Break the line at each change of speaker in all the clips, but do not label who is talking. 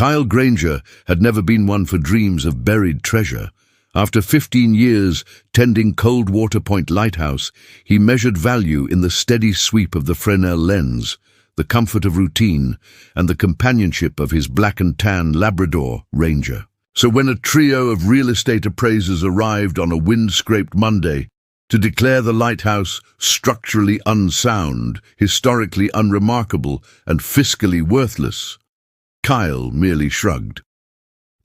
Kyle Granger had never been one for dreams of buried treasure. After 15 years tending Coldwater Point Lighthouse, he measured value in the steady sweep of the Fresnel lens, the comfort of routine, and the companionship of his black and tan Labrador Ranger. So when a trio of real estate appraisers arrived on a wind-scraped Monday to declare the lighthouse structurally unsound, historically unremarkable, and fiscally worthless, Kyle merely shrugged.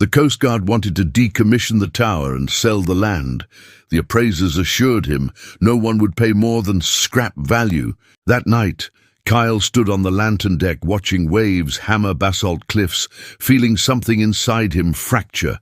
The Coast Guard wanted to decommission the tower and sell the land. The appraisers assured him no one would pay more than scrap value. That night, Kyle stood on the lantern deck watching waves hammer basalt cliffs, feeling something inside him fracture.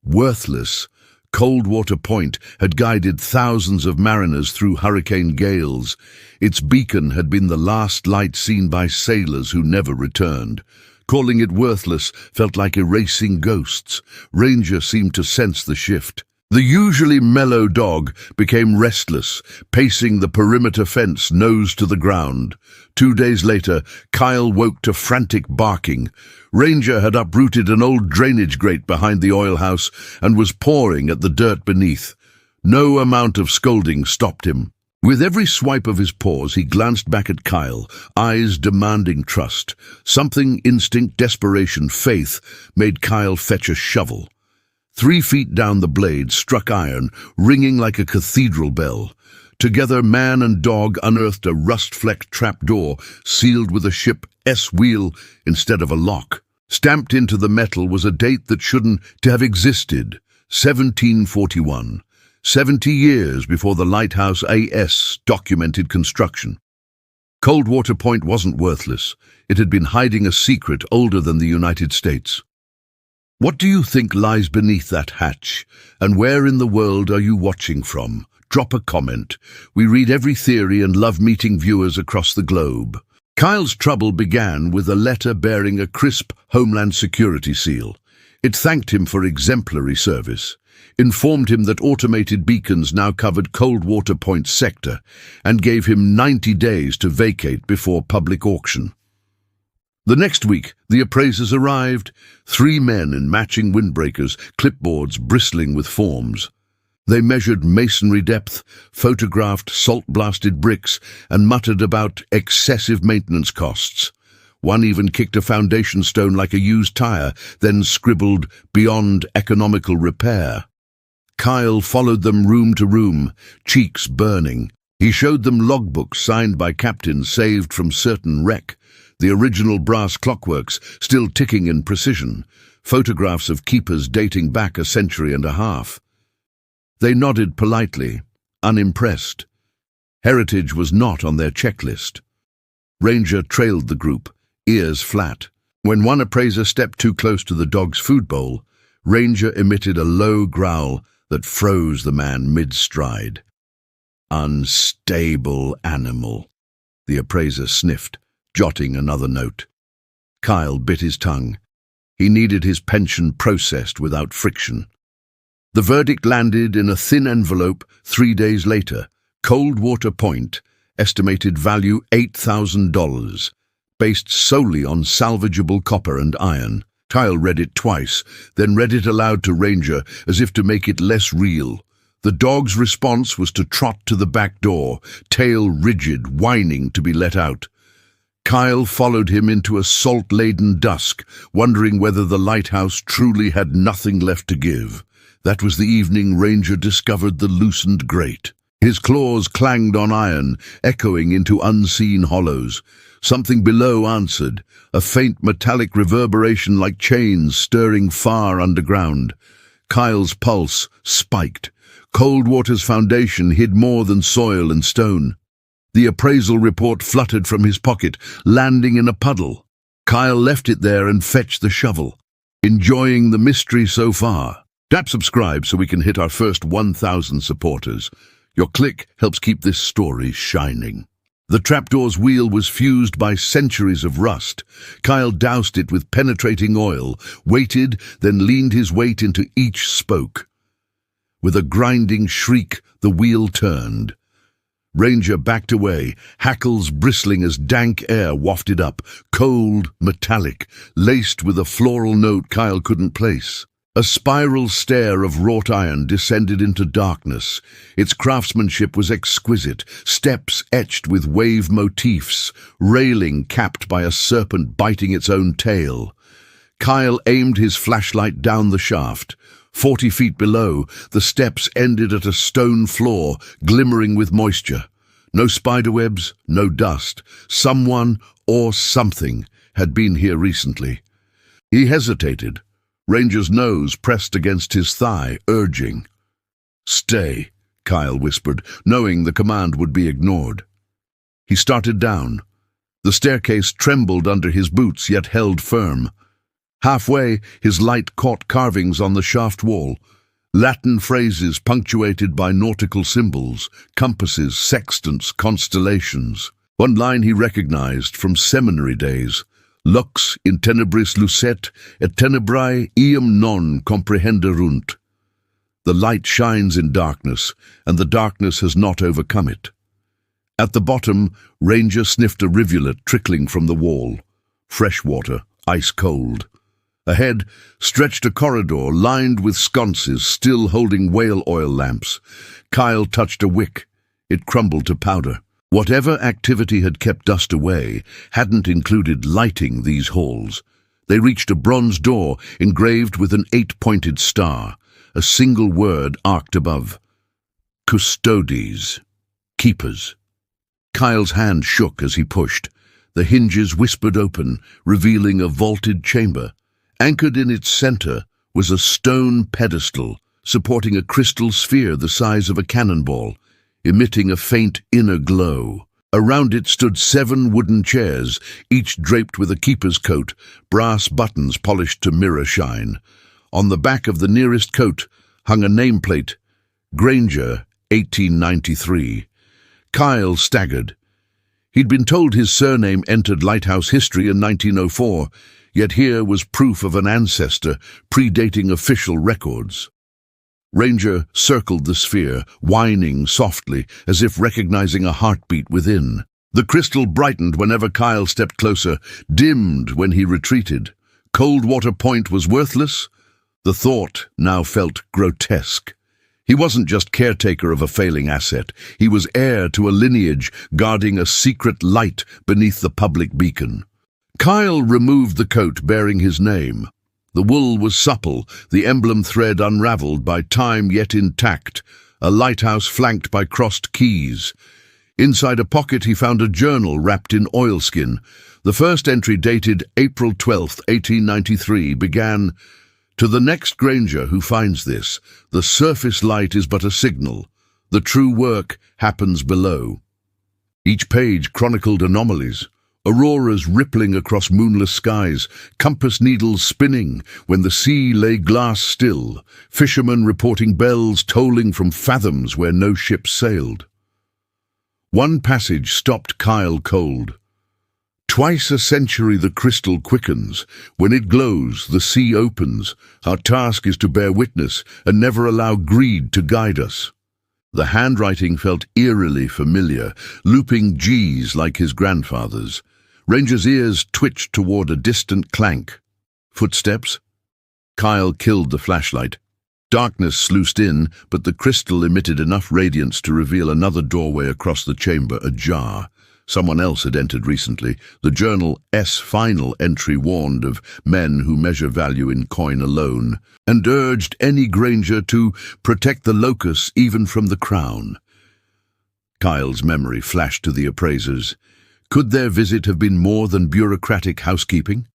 Worthless, Coldwater Point had guided thousands of mariners through hurricane gales. Its beacon had been the last light seen by sailors who never returned. Calling it worthless felt like erasing ghosts. Ranger seemed to sense the shift. The usually mellow dog became restless, pacing the perimeter fence nose to the ground. 2 days later, Kyle woke to frantic barking. Ranger had uprooted an old drainage grate behind the oil house and was pawing at the dirt beneath. No amount of scolding stopped him. With every swipe of his paws, he glanced back at Kyle, eyes demanding trust. Something, instinct, desperation, faith, made Kyle fetch a shovel. 3 feet down the blade struck iron, ringing like a cathedral bell. Together, man and dog unearthed a rust-flecked trapdoor, sealed with a ship S-wheel instead of a lock. Stamped into the metal was a date that shouldn't have existed, 1741. 70 years before the Lighthouse AS documented construction. Coldwater Point wasn't worthless. It had been hiding a secret older than the United States. What do you think lies beneath that hatch? And where in the world are you watching from? Drop a comment. We read every theory and love meeting viewers across the globe. Kyle's trouble began with a letter bearing a crisp Homeland Security seal. It thanked him for exemplary service, informed him that automated beacons now covered Coldwater Point sector, and gave him 90 days to vacate before public auction. The next week, the appraisers arrived, 3 men in matching windbreakers, clipboards bristling with forms. They measured masonry depth, photographed salt-blasted bricks, and muttered about excessive maintenance costs. One even kicked a foundation stone like a used tire, then scribbled, "Beyond economical repair." Kyle followed them room to room, cheeks burning. He showed them logbooks signed by captains saved from certain wreck, the original brass clockworks still ticking in precision, photographs of keepers dating back a century and a half. They nodded politely, unimpressed. Heritage was not on their checklist. Ranger trailed the group, ears flat. When one appraiser stepped too close to the dog's food bowl, Ranger emitted a low growl that froze the man mid-stride. "Unstable animal," the appraiser sniffed, jotting another note. Kyle bit his tongue. He needed his pension processed without friction. The verdict landed in a thin envelope 3 days later. Coldwater Point, estimated value $8,000, based solely on salvageable copper and iron. Kyle read it twice, then read it aloud to Ranger as if to make it less real. The dog's response was to trot to the back door, tail rigid, whining to be let out. Kyle followed him into a salt-laden dusk, wondering whether the lighthouse truly had nothing left to give. That was the evening Ranger discovered the loosened grate. His claws clanged on iron, echoing into unseen hollows. Something below answered, a faint metallic reverberation like chains stirring far underground. Kyle's pulse spiked. Coldwater's foundation hid more than soil and stone. The appraisal report fluttered from his pocket, landing in a puddle. Kyle left it there and fetched the shovel, enjoying the mystery so far. Tap subscribe so we can hit our first 1,000 supporters. Your click helps keep this story shining. The trapdoor's wheel was fused by centuries of rust. Kyle doused it with penetrating oil, waited, then leaned his weight into each spoke. With a grinding shriek, the wheel turned. Ranger backed away, hackles bristling as dank air wafted up, cold, metallic, laced with a floral note Kyle couldn't place. A spiral stair of wrought iron descended into darkness. Its craftsmanship was exquisite, steps etched with wave motifs, railing capped by a serpent biting its own tail. Kyle aimed his flashlight down the shaft. 40 feet below, the steps ended at a stone floor, glimmering with moisture. No spiderwebs, no dust. Someone or something had been here recently. He hesitated. Ranger's nose pressed against his thigh, urging. "Stay," Kyle whispered, knowing the command would be ignored. He started down. The staircase trembled under his boots, yet held firm. Halfway, his light caught carvings on the shaft wall, Latin phrases punctuated by nautical symbols, compasses, sextants, constellations. One line he recognized from seminary days: Lux in tenebris lucet, et tenebrae iam non comprehenderunt. The light shines in darkness, and the darkness has not overcome it. At the bottom, Ranger sniffed a rivulet trickling from the wall. Fresh water, ice cold. Ahead stretched a corridor lined with sconces still holding whale oil lamps. Kyle touched a wick. It crumbled to powder. Whatever activity had kept dust away hadn't included lighting these halls. They reached a bronze door engraved with an 8-pointed star. A single word arced above. Custodes. Keepers. Kyle's hand shook as he pushed. The hinges whispered open, revealing a vaulted chamber. Anchored in its center was a stone pedestal supporting a crystal sphere the size of a cannonball, emitting a faint inner glow. Around it stood 7 wooden chairs, each draped with a keeper's coat, brass buttons polished to mirror shine. On the back of the nearest coat hung a nameplate, Granger, 1893. Kyle staggered. He'd been told his surname entered Lighthouse history in 1904, yet here was proof of an ancestor predating official records. Ranger circled the sphere, whining softly, as if recognizing a heartbeat within. The crystal brightened whenever Kyle stepped closer, dimmed when he retreated. Coldwater Point was worthless? The thought now felt grotesque. He wasn't just caretaker of a failing asset. He was heir to a lineage guarding a secret light beneath the public beacon. Kyle removed the coat bearing his name. The wool was supple, the emblem thread unraveled by time yet intact, a lighthouse flanked by crossed keys. Inside a pocket he found a journal wrapped in oilskin. The first entry, dated April 12, 1893, began, "To the next Granger who finds this, the surface light is but a signal. The true work happens below." Each page chronicled anomalies. Auroras rippling across moonless skies, compass needles spinning when the sea lay glass still, fishermen reporting bells tolling from fathoms where no ship sailed. One passage stopped Kyle cold. "Twice a century the crystal quickens. When it glows, the sea opens. Our task is to bear witness and never allow greed to guide us." The handwriting felt eerily familiar, looping G's like his grandfather's. Ranger's ears twitched toward a distant clank. Footsteps? Kyle killed the flashlight. Darkness sluiced in, but the crystal emitted enough radiance to reveal another doorway across the chamber ajar. Someone else had entered recently. The journal S final entry warned of men who measure value in coin alone, and urged any Granger to protect the locus even from the crown. Kyle's memory flashed to the appraisers. Could their visit have been more than bureaucratic housekeeping?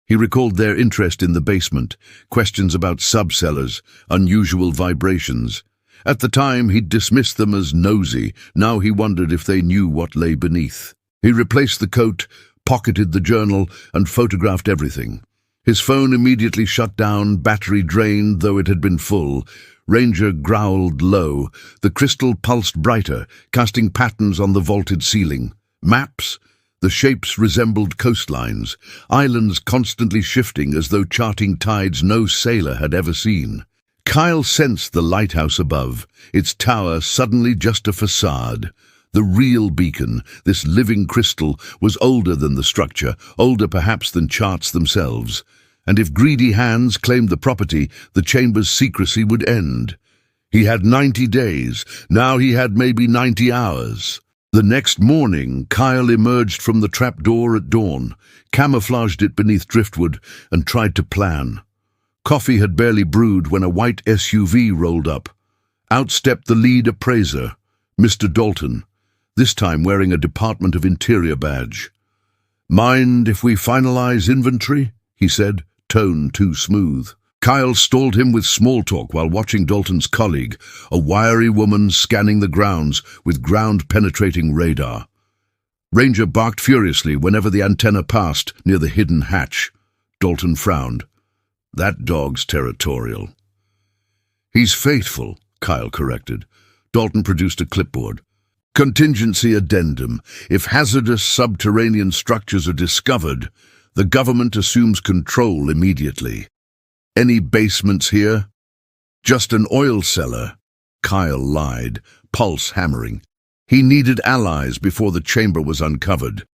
He recalled their interest in the basement, questions about subcellars, unusual vibrations. At the time, he'd dismissed them as nosy. Now he wondered if they knew what lay beneath. He replaced the coat, pocketed the journal, and photographed everything. His phone immediately shut down, battery drained, though it had been full. Ranger growled low. The crystal pulsed brighter, casting patterns on the vaulted ceiling. Maps? The shapes resembled coastlines, islands constantly shifting as though charting tides no sailor had ever seen. Kyle sensed the lighthouse above, its tower suddenly just a facade. The real beacon, this living crystal, was older than the structure, older perhaps than charts themselves. And if greedy hands claimed the property, the chamber's secrecy would end. He had 90 days, now he had maybe 90 hours. The next morning, Kyle emerged from the trapdoor at dawn, camouflaged it beneath driftwood, and tried to plan. Coffee had barely brewed when a white SUV rolled up. Out stepped the lead appraiser, Mr. Dalton, this time wearing a Department of Interior badge. "Mind if we finalize inventory?" he said, tone too smooth. Kyle stalled him with small talk while watching Dalton's colleague, a wiry woman scanning the grounds with ground-penetrating radar. Ranger barked furiously whenever the antenna passed near the hidden hatch. Dalton frowned. "That dog's territorial." "He's faithful," Kyle corrected. Dalton produced a clipboard. "Contingency addendum. If hazardous subterranean structures are discovered, the government assumes control immediately. Any basements here?" "Just an oil cellar," Kyle lied, pulse hammering. He needed allies before the chamber was uncovered.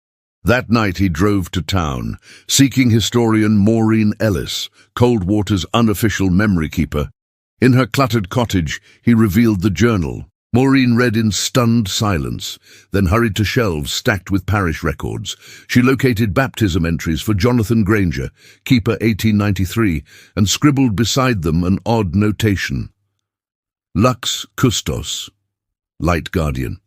That night he drove to town, seeking historian Maureen Ellis, Coldwater's unofficial memory keeper. In her cluttered cottage, he revealed the journal. Maureen read in stunned silence, then hurried to shelves stacked with parish records. She located baptism entries for Jonathan Granger, keeper 1893, and scribbled beside them an odd notation. "Lux Custos, Light Guardian."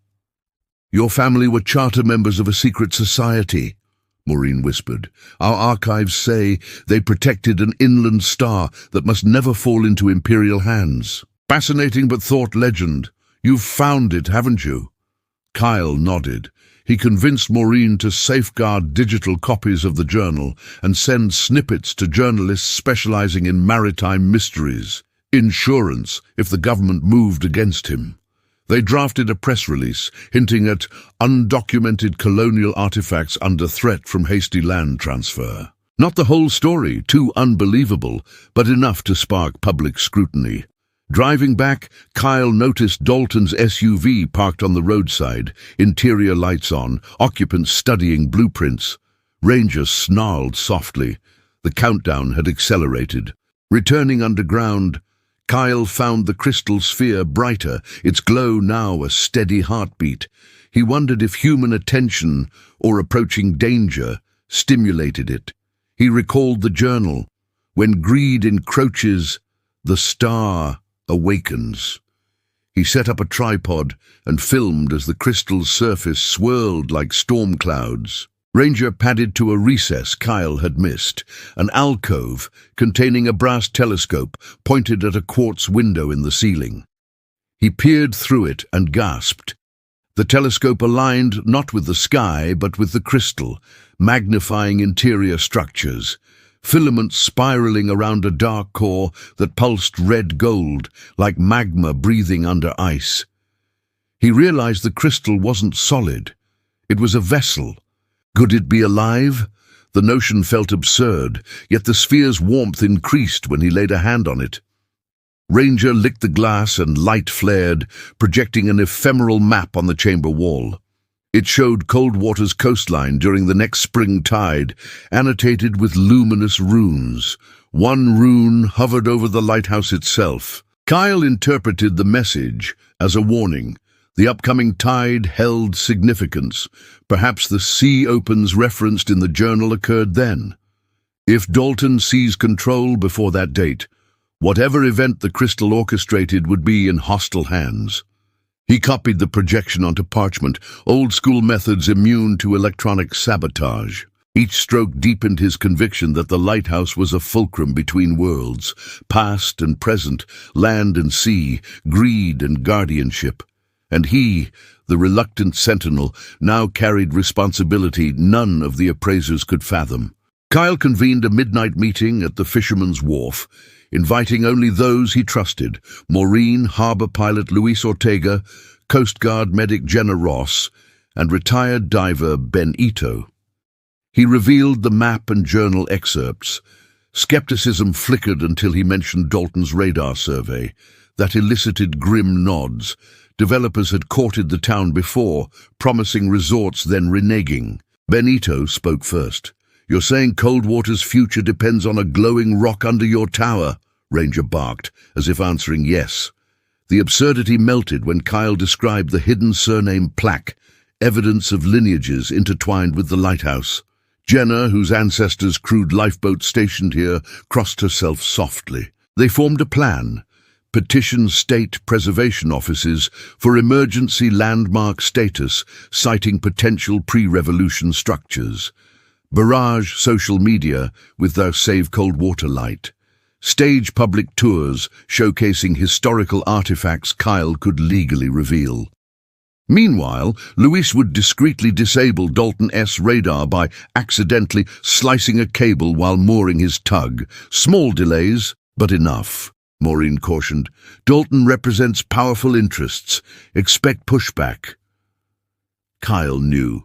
"Your family were charter members of a secret society," Maureen whispered. "Our archives say they protected an inland star that must never fall into Imperial hands." "Fascinating but thought legend. You've found it, haven't you?" Kyle nodded. He convinced Maureen to safeguard digital copies of the journal and send snippets to journalists specializing in maritime mysteries. Insurance if the government moved against him. They drafted a press release hinting at undocumented colonial artifacts under threat from hasty land transfer. Not the whole story, too unbelievable, but enough to spark public scrutiny. Driving back, Kyle noticed Dalton's SUV parked on the roadside, interior lights on, occupants studying blueprints. Ranger snarled softly. The countdown had accelerated. Returning underground, Kyle found the crystal sphere brighter, its glow now a steady heartbeat. He wondered if human attention, or approaching danger, stimulated it. He recalled the journal. "When greed encroaches, the star awakens." He set up a tripod and filmed as the crystal's surface swirled like storm clouds. Ranger padded to a recess Kyle had missed, an alcove containing a brass telescope pointed at a quartz window in the ceiling. He peered through it and gasped. The telescope aligned not with the sky but with the crystal, magnifying interior structures. Filaments spiraling around a dark core that pulsed red gold, like magma breathing under ice. He realized the crystal wasn't solid. It was a vessel. Could it be alive? The notion felt absurd, yet the sphere's warmth increased when he laid a hand on it. Ranger licked the glass and light flared, projecting an ephemeral map on the chamber wall. It showed Coldwater's coastline during the next spring tide, annotated with luminous runes. One rune hovered over the lighthouse itself. Kyle interpreted the message as a warning. The upcoming tide held significance. Perhaps the sea opens referenced in the journal occurred then. If Dalton seized control before that date, whatever event the crystal orchestrated would be in hostile hands. He copied the projection onto parchment, old-school methods immune to electronic sabotage. Each stroke deepened his conviction that the lighthouse was a fulcrum between worlds, past and present, land and sea, greed and guardianship. And he, the reluctant sentinel, now carried responsibility none of the appraisers could fathom. Kyle convened a midnight meeting at the Fisherman's Wharf, inviting only those he trusted: Maureen, harbor pilot Luis Ortega, Coast Guard medic Jenna Ross, and retired diver Ben Ito. He revealed the map and journal excerpts. Skepticism flickered until he mentioned Dalton's radar survey. That elicited grim nods. Developers had courted the town before, promising resorts then reneging. Benito spoke first. "You're saying Coldwater's future depends on a glowing rock under your tower?" Ranger barked, as if answering yes. The absurdity melted when Kyle described the hidden surname plaque, evidence of lineages intertwined with the lighthouse. Jenna, whose ancestors crewed lifeboats stationed here, crossed herself softly. They formed a plan. Petition state preservation offices for emergency landmark status, citing potential pre-revolution structures. Barrage social media with their Save Coldwater light. Stage public tours showcasing historical artifacts Kyle could legally reveal. Meanwhile, Luis would discreetly disable Dalton S. radar by accidentally slicing a cable while mooring his tug. Small delays, but enough, Maureen cautioned. Dalton represents powerful interests. Expect pushback. Kyle knew.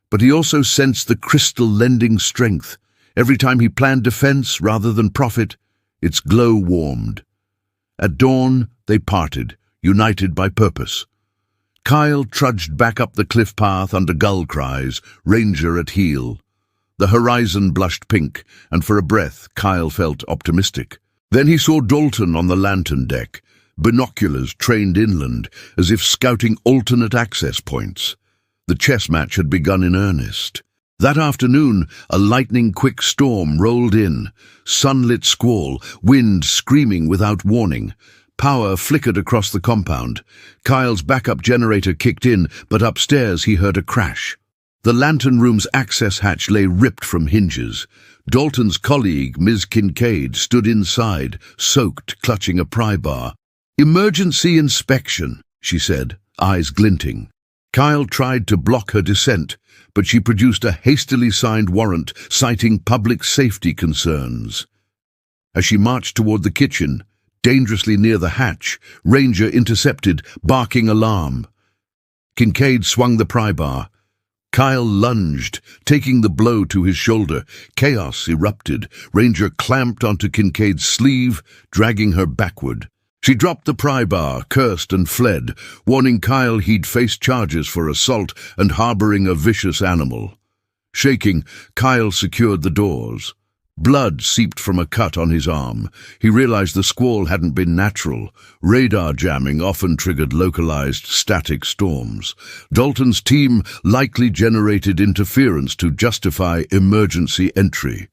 But he also sensed the crystal lending strength. Every time he planned defense rather than profit, its glow warmed. At dawn, they parted, united by purpose. Kyle trudged back up the cliff path under gull cries, Ranger at heel. The horizon blushed pink, and for a breath, Kyle felt optimistic. Then he saw Dalton on the lantern deck, binoculars trained inland, as if scouting alternate access points. The chess match had begun in earnest. That afternoon, a lightning-quick storm rolled in, sunlit squall, wind screaming without warning. Power flickered across the compound. Kyle's backup generator kicked in, but upstairs he heard a crash. The lantern room's access hatch lay ripped from hinges. Dalton's colleague, Ms. Kincaid, stood inside, soaked, clutching a pry bar. "Emergency inspection," she said, eyes glinting. Kyle tried to block her descent, but she produced a hastily signed warrant citing public safety concerns. As she marched toward the kitchen, dangerously near the hatch, Ranger intercepted, barking alarm. Kincaid swung the pry bar. Kyle lunged, taking the blow to his shoulder. Chaos erupted. Ranger clamped onto Kincaid's sleeve, dragging her backward. She dropped the pry bar, cursed and fled, warning Kyle he'd face charges for assault and harboring a vicious animal. Shaking, Kyle secured the doors. Blood seeped from a cut on his arm. He realized the squall hadn't been natural. Radar jamming often triggered localized static storms. Dalton's team likely generated interference to justify emergency entry.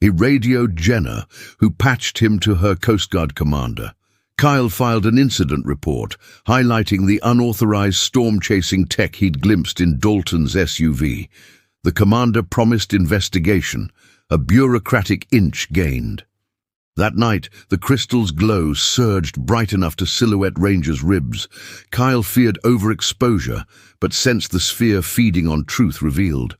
He radioed Jenna, who patched him to her Coast Guard commander. Kyle filed an incident report, highlighting the unauthorized storm-chasing tech he'd glimpsed in Dalton's SUV. The commander promised investigation, a bureaucratic inch gained. That night, the crystal's glow surged bright enough to silhouette Ranger's ribs. Kyle feared overexposure, but sensed the sphere feeding on truth revealed.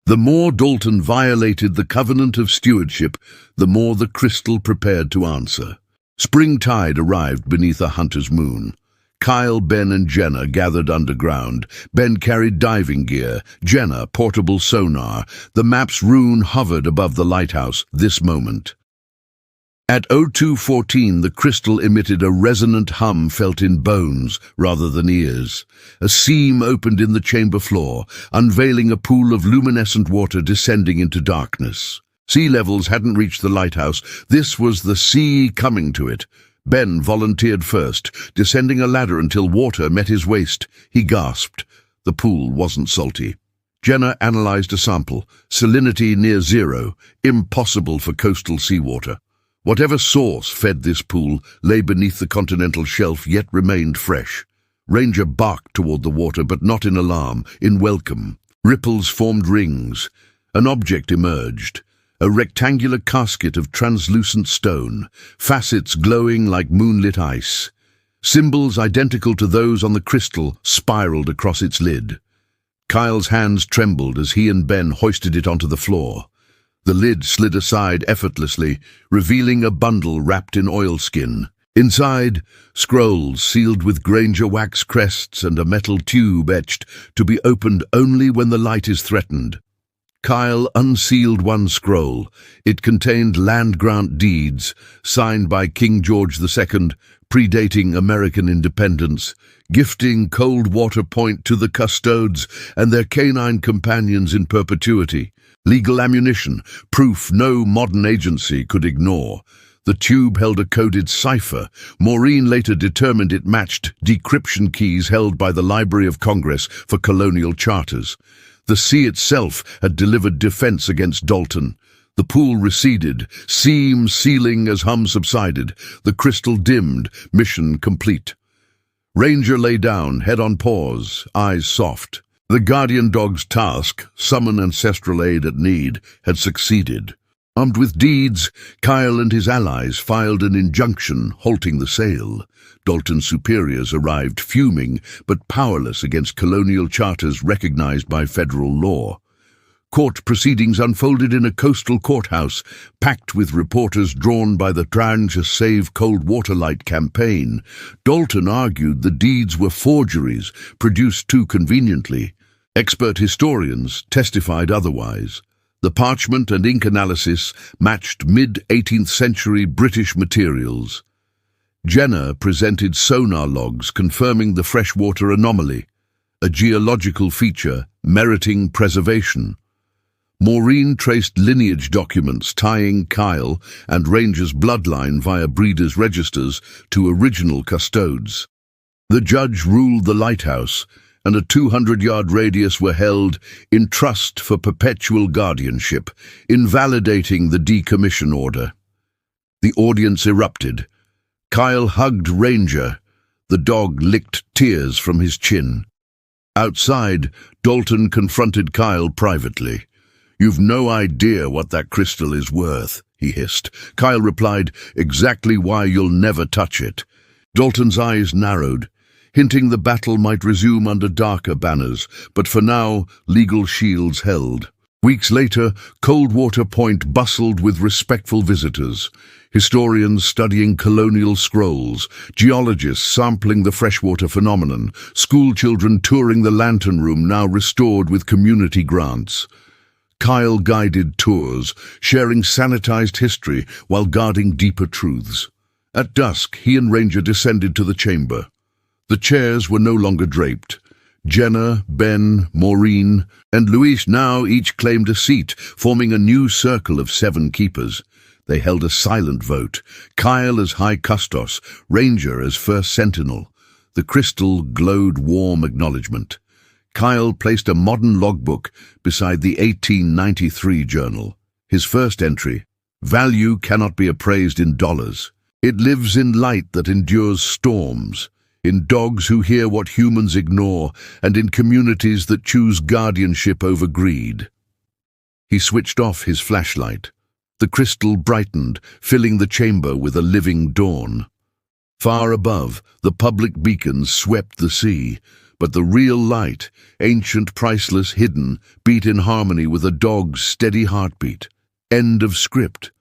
The more Dalton violated the covenant of stewardship, the more the crystal prepared to answer. Springtide arrived beneath a hunter's moon. Kyle, Ben, and Jenna gathered underground. Ben carried diving gear, Jenna portable sonar. The map's rune hovered above the lighthouse, this moment. At 02:14, the crystal emitted a resonant hum felt in bones rather than ears. A seam opened in the chamber floor, unveiling a pool of luminescent water descending into darkness. Sea levels hadn't reached the lighthouse. This was the sea coming to it. Ben volunteered first, descending a ladder until water met his waist. He gasped. The pool wasn't salty. Jenna analyzed a sample. Salinity near zero. Impossible for coastal seawater. Whatever source fed this pool lay beneath the continental shelf, yet remained fresh. Ranger barked toward the water, but not in alarm, in welcome. Ripples formed rings. An object emerged. A rectangular casket of translucent stone, facets glowing like moonlit ice. Symbols identical to those on the crystal spiraled across its lid. Kyle's hands trembled as he and Ben hoisted it onto the floor. The lid slid aside effortlessly, revealing a bundle wrapped in oilskin. Inside, scrolls sealed with Granger wax crests and a metal tube etched to be opened only when the light is threatened. Kyle unsealed one scroll. It contained land grant deeds signed by King George II, predating American independence, gifting Coldwater Point to the custodes and their canine companions in perpetuity. Legal ammunition, proof no modern agency could ignore. The tube held a coded cipher. Maureen later determined it matched decryption keys held by the Library of Congress for colonial charters. The sea itself had delivered defense against Dalton. The pool receded, seam sealing as hum subsided. The crystal dimmed, mission complete. Ranger lay down, head on paws, eyes soft. The guardian dog's task, summon ancestral aid at need, had succeeded. Armed with deeds, Kyle and his allies filed an injunction halting the sale. Dalton's superiors arrived fuming but powerless against colonial charters recognized by federal law. Court proceedings unfolded in a coastal courthouse, packed with reporters drawn by the Trying to Save Coldwater Light campaign. Dalton argued the deeds were forgeries, produced too conveniently. Expert historians testified otherwise. The parchment and ink analysis matched mid-18th century British materials. Jenner presented sonar logs confirming the freshwater anomaly, a geological feature meriting preservation. Maureen traced lineage documents tying Kyle and Ranger's bloodline via breeders' registers to original custodes. The judge ruled the Lighthouse, and a 200-yard radius were held in trust for perpetual guardianship, invalidating the decommission order. The audience erupted. Kyle hugged Ranger. The dog licked tears from his chin. Outside, Dalton confronted Kyle privately. "You've no idea what that crystal is worth," he hissed. Kyle replied, "Exactly why you'll never touch it." Dalton's eyes narrowed, hinting the battle might resume under darker banners, but for now, legal shields held. Weeks later, Coldwater Point bustled with respectful visitors. Historians studying colonial scrolls, geologists sampling the freshwater phenomenon, schoolchildren touring the lantern room now restored with community grants. Kyle guided tours, sharing sanitized history while guarding deeper truths. At dusk, he and Ranger descended to the chamber. The chairs were no longer draped. Jenner, Ben, Maureen, and Luis now each claimed a seat, forming a new circle of 7 keepers. They held a silent vote, Kyle as High Custos, Ranger as First Sentinel. The crystal glowed warm acknowledgement. Kyle placed a modern logbook beside the 1893 journal. His first entry, "Value cannot be appraised in dollars. It lives in light that endures storms, in dogs who hear what humans ignore, and in communities that choose guardianship over greed." He switched off his flashlight. The crystal brightened, filling the chamber with a living dawn. Far above, the public beacons swept the sea, but the real light, ancient, priceless, hidden, beat in harmony with a dog's steady heartbeat. End of script.